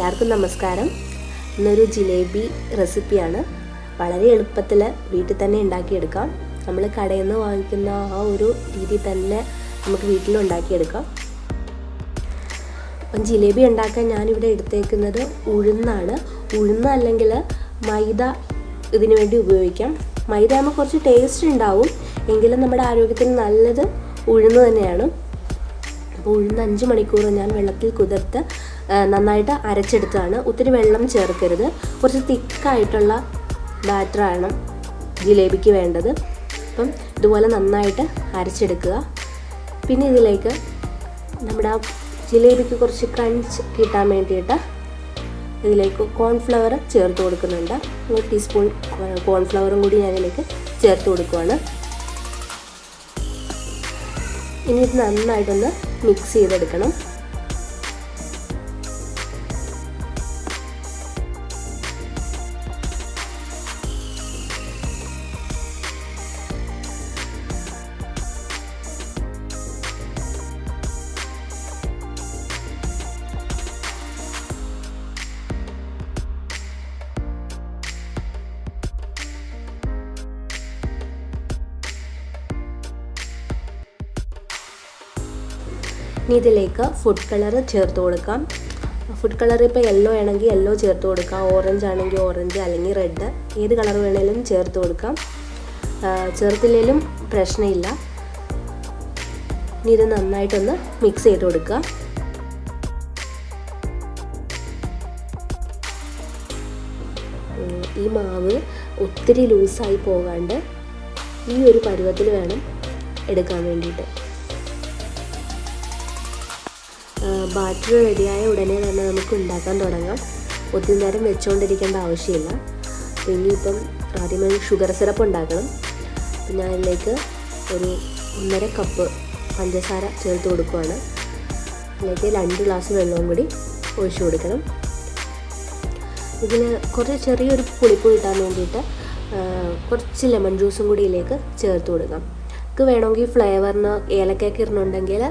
എല്ലാവർക്കും നമസ്കാരം. ഇന്നൊരു ജിലേബി റെസിപ്പിയാണ്. വളരെ എളുപ്പത്തിൽ വീട്ടിൽ തന്നെ ഉണ്ടാക്കിയെടുക്കാം. നമ്മൾ കടയിൽ നിന്ന് വാങ്ങിക്കുന്ന ആ ഒരു രീതി തന്നെ നമുക്ക് വീട്ടിലുണ്ടാക്കിയെടുക്കാം. അപ്പം ജിലേബി ഉണ്ടാക്കാൻ ഞാനിവിടെ എടുത്തേക്കുന്നത് ഉഴുന്നാണ്. ഉഴുന്ന് അല്ലെങ്കിൽ മൈദ ഇതിനു വേണ്ടി ഉപയോഗിക്കാം. മൈദ ആകുമ്പോൾ കുറച്ച് ടേസ്റ്റ് ഉണ്ടാവും, എങ്കിലും നമ്മുടെ ആരോഗ്യത്തിന് നല്ലത് ഉഴുന്ന് തന്നെയാണ്. അപ്പോൾ ഉഴുന്ന് 5 മണിക്കൂർ ഞാൻ വെള്ളത്തിൽ കുതിർത്ത് നന്നായിട്ട് അരച്ചെടുത്തതാണ്. ഒത്തിരി വെള്ളം ചേർക്കരുത്. കുറച്ച് തിക്കായിട്ടുള്ള ബാറ്ററാണ് ജിലേബിക്ക് വേണ്ടത്. അപ്പം ഇതുപോലെ നന്നായിട്ട് അരച്ചെടുക്കുക. പിന്നെ ഇതിലേക്ക് നമ്മുടെ ആ ജിലേബിക്ക് കുറച്ച് ക്രഞ്ച് കിട്ടാൻ വേണ്ടിയിട്ട് ഇതിലേക്ക് കോൺഫ്ലവർ ചേർത്ത് കൊടുക്കുന്നുണ്ട്. 1 ടീസ്പൂൺ കോൺഫ്ലവറും കൂടി ഞാനിതിലേക്ക് ചേർത്ത് കൊടുക്കുകയാണ്. ഇനി ഇത് നന്നായിട്ടൊന്ന് മിക്സ് ചെയ്തെടുക്കണം. ഇനി ഇതിലേക്ക് ഫുഡ് കളർ ചേർത്ത് കൊടുക്കാം. ഫുഡ് കളർ ഇപ്പോൾ യെല്ലോ ആണെങ്കിൽ യെല്ലോ ചേർത്ത് കൊടുക്കാം, ഓറഞ്ച് ആണെങ്കിൽ ഓറഞ്ച്, അല്ലെങ്കിൽ റെഡ്, ഏത് കളർ വേണമെങ്കിലും ചേർത്ത് കൊടുക്കാം. ചേർത്തില്ലെങ്കിലും പ്രശ്നമില്ല. ഇനി ഇത് നന്നായിട്ടൊന്ന് മിക്സ് ചെയ്ത് കൊടുക്കുക. ഈ മാവ് ഒത്തിരി ലൂസായി പോകാണ്ട് ഈ ഒരു പരുവത്തിൽ വേണം എടുക്കാൻ വേണ്ടിയിട്ട്. ബാറ്റർ റെഡിയായ ഉടനെ തന്നെ നമുക്ക് ഉണ്ടാക്കാൻ തുടങ്ങാം. ഒത്തിരി നേരം വെച്ചുകൊണ്ടിരിക്കേണ്ട ആവശ്യമില്ല. ഇനിയിപ്പം ആദ്യമേ ഷുഗർ സിറപ്പ് ഉണ്ടാക്കണം. അപ്പം ഞാൻ ഇതിലേക്ക് ഒരു 1.5 കപ്പ് പഞ്ചസാര ചേർത്ത് കൊടുക്കുകയാണ്. അതിലേക്ക് 2 ഗ്ലാസ് വെള്ളവും കൂടി ഒഴിച്ചു കൊടുക്കണം. ഇതിന് കുറച്ച് ചെറിയൊരു പുളിപ്പ് കിട്ടാൻ വേണ്ടിയിട്ട് കുറച്ച് ലെമൺ ജ്യൂസും കൂടി ഇതിലേക്ക് ചേർത്ത് കൊടുക്കാം. നമുക്ക് വേണമെങ്കിൽ ഫ്ലേവറിന് ഏലക്കയൊക്കെ ഇടുന്നുണ്ടെങ്കിൽ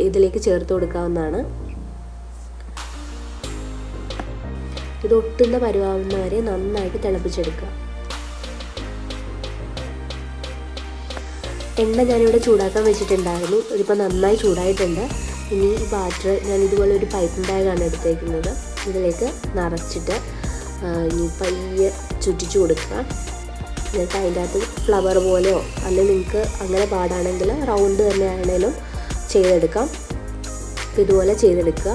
ഇതിലേക്ക് ചേർത്ത് കൊടുക്കാവുന്നതാണ്. ഇത് ഒട്ടുന്ന പരുവാവുന്നവരെ നന്നായിട്ട് തിളപ്പിച്ചെടുക്കുക. എണ്ണ ഞാനിവിടെ ചൂടാക്കാൻ വെച്ചിട്ടുണ്ടായിരുന്നു. ഇതിപ്പോൾ നന്നായി ചൂടായിട്ടുണ്ട്. ഇനി ഈ ബാറ്റർ ഞാൻ ഇതുപോലെ ഒരു പൈപ്പിംഗ് ബാഗാണ് എടുത്തേക്കുന്നത്. ഇതിലേക്ക് നിറച്ചിട്ട് ഇനി പയ്യെ ചുറ്റിച്ചു കൊടുക്കുക. എന്നിട്ട് അതിൻ്റെ അകത്ത് ഫ്ലവർ പോലെയോ അല്ലെങ്കിൽ നിങ്ങൾക്ക് അങ്ങനെ പാടാണെങ്കിൽ റൗണ്ട് തന്നെ ആണെങ്കിലും ചെയ്തെടുക്കാം. ഇതുപോലെ ചെയ്തെടുക്കുക.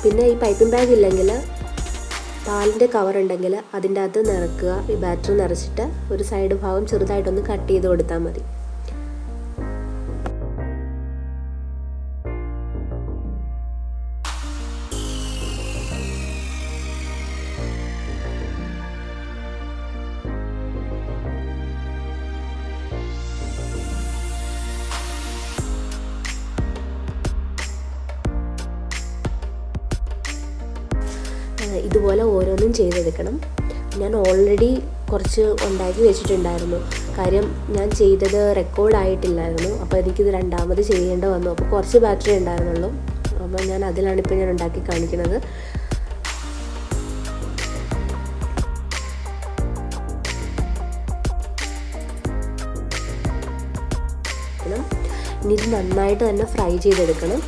പിന്നെ ഈ പൈപ്പിംഗ് ബാഗ് ഇല്ലെങ്കിൽ പാലിൻ്റെ കവർ ഉണ്ടെങ്കിൽ അതിൻ്റെ അകത്ത് നിറക്കുക. ഈ ബാറ്റർ നിറച്ചിട്ട് ഒരു സൈഡ് ഭാഗം ചെറുതായിട്ടൊന്ന് കട്ട് ചെയ്ത് കൊടുത്താൽ മതി. ഇതുപോലെ ഓരോന്നും ചെയ്തെടുക്കണം. ഞാൻ ഓൾറെഡി കുറച്ച് ഉണ്ടാക്കി വെച്ചിട്ടുണ്ടായിരുന്നു. കാര്യം ഞാൻ ചെയ്തത് റെക്കോർഡായിട്ടില്ലായിരുന്നു. അപ്പോൾ എനിക്കിത് രണ്ടാമത് ചെയ്യേണ്ട വന്നു. അപ്പോൾ കുറച്ച് ബാറ്ററി ഉണ്ടായിരുന്നുള്ളൂ. അപ്പോൾ ഞാൻ അതിലാണിപ്പോൾ ഞാൻ ഉണ്ടാക്കി കാണിക്കുന്നത്. ഇനി ഇത് നന്നായിട്ട് തന്നെ ഫ്രൈ ചെയ്തെടുക്കണം.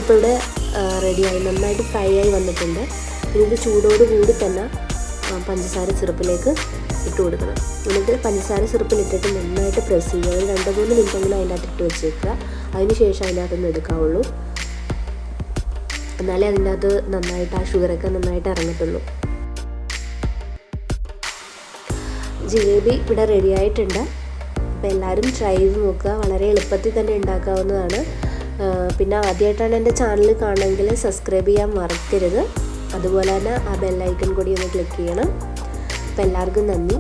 ഇപ്പോൾ ഇവിടെ റെഡിയായി നന്നായിട്ട് ഫ്രൈ ആയി വന്നിട്ടുണ്ട്. ഇത് ചൂടോടുകൂടി തന്നെ പഞ്ചസാര സിറപ്പിലേക്ക് ഇട്ട് കൊടുക്കണം. എന്നിട്ട് പഞ്ചസാര സിറപ്പിലിട്ടിട്ട് നന്നായിട്ട് പ്രസ് ചെയ്യുക. ഒരു 2-3 മിനിറ്റെങ്കിലും അതിൻ്റെ അകത്ത് ഇട്ട് വെച്ചേക്കുക. അതിന് ശേഷം അതിൻ്റെ അകത്തുനിന്ന് എടുക്കാവുള്ളൂ. എന്നാലേ അതിൻ്റെ അകത്ത് നന്നായിട്ട് ആ ഷുഗറൊക്കെ നന്നായിട്ട് ഇറങ്ങത്തുള്ളൂ. ജിലേബി ഇവിടെ റെഡിയായിട്ടുണ്ട്. അപ്പോൾ എല്ലാവരും ട്രൈ ചെയ്ത് നോക്കുക. വളരെ എളുപ്പത്തിൽ തന്നെ ഉണ്ടാക്കാവുന്നതാണ്. പിന്നെ ആദ്യമായിട്ടാണ് എൻ്റെ ചാനൽ കാണുമെങ്കിൽ സബ്സ്ക്രൈബ് ചെയ്യാൻ മറക്കരുത്. അതുപോലെ തന്നെ ആ ബെല്ലൈക്കൺ കൂടി ഒന്ന് ക്ലിക്ക് ചെയ്യണം. അപ്പോൾ എല്ലാവർക്കും നന്ദി.